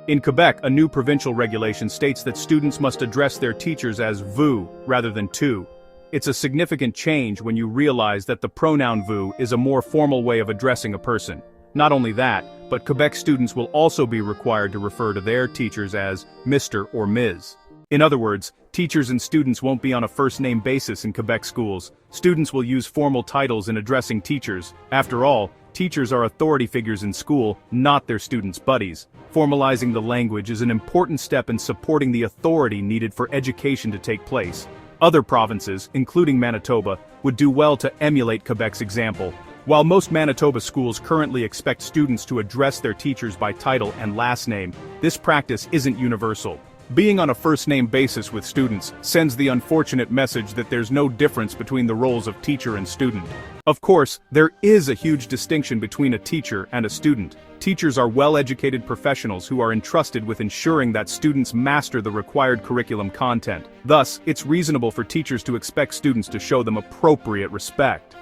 In Quebec, a new provincial regulation states that students must address their teachers as vous rather than tu. It's a significant change when you realize that the pronoun vous is a more formal way of addressing a person. Not only that, but Quebec students will also be required to refer to their teachers as Mr. or Ms. In other words, teachers and students won't be on a first-name basis in Quebec schools. Students will use formal titles in addressing teachers. After all, teachers are authority figures in school, not their students' buddies. Formalizing the language is an important step in supporting the authority needed for education to take place. Other provinces, including Manitoba, would do well to emulate Quebec's example. While most Manitoba schools currently expect students to address their teachers by title and last name, this practice isn't universal. Being on a first-name basis with students sends the unfortunate message that there's no difference between the roles of teacher and student. Of course, there is a huge distinction between a teacher and a student. Teachers are well-educated professionals who are entrusted with ensuring that students master the required curriculum content. Thus, it's reasonable for teachers to expect students to show them appropriate respect.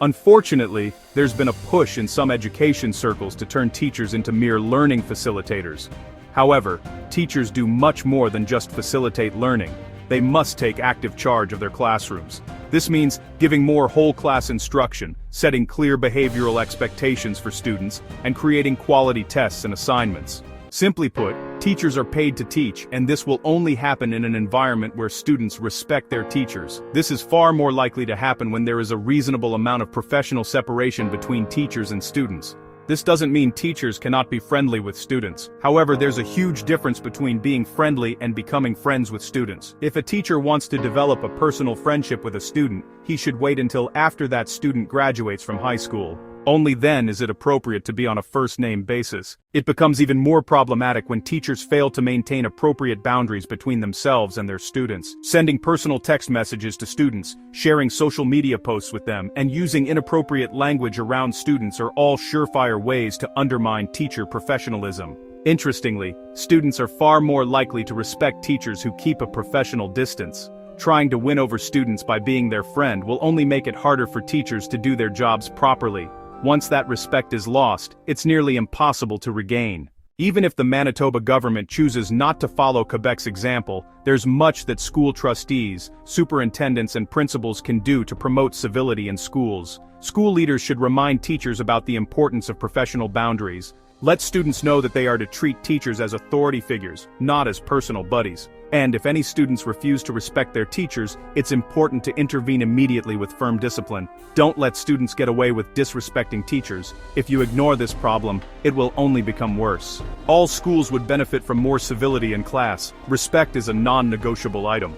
Unfortunately, there's been a push in some education circles to turn teachers into mere learning facilitators. However, teachers do much more than just facilitate learning. They must take active charge of their classrooms. This means giving more whole-class instruction, setting clear behavioral expectations for students, and creating quality tests and assignments. Simply put, teachers are paid to teach, and this will only happen in an environment where students respect their teachers. This is far more likely to happen when there is a reasonable amount of professional separation between teachers and students. This doesn't mean teachers cannot be friendly with students. However, there's a huge difference between being friendly and becoming friends with students. If a teacher wants to develop a personal friendship with a student, he should wait until after that student graduates from high school. Only then is it appropriate to be on a first-name basis. It becomes even more problematic when teachers fail to maintain appropriate boundaries between themselves and their students. Sending personal text messages to students, sharing social media posts with them, and using inappropriate language around students are all surefire ways to undermine teacher professionalism. Interestingly, students are far more likely to respect teachers who keep a professional distance. Trying to win over students by being their friend will only make it harder for teachers to do their jobs properly. Once that respect is lost, it's nearly impossible to regain. Even if the Manitoba government chooses not to follow Quebec's example, there's much that school trustees, superintendents and principals can do to promote civility in schools. School leaders should remind teachers about the importance of professional boundaries. Let students know that they are to treat teachers as authority figures, not as personal buddies. And if any students refuse to respect their teachers, it's important to intervene immediately with firm discipline. Don't let students get away with disrespecting teachers. If you ignore this problem, it will only become worse. All schools would benefit from more civility in class. Respect is a non-negotiable item.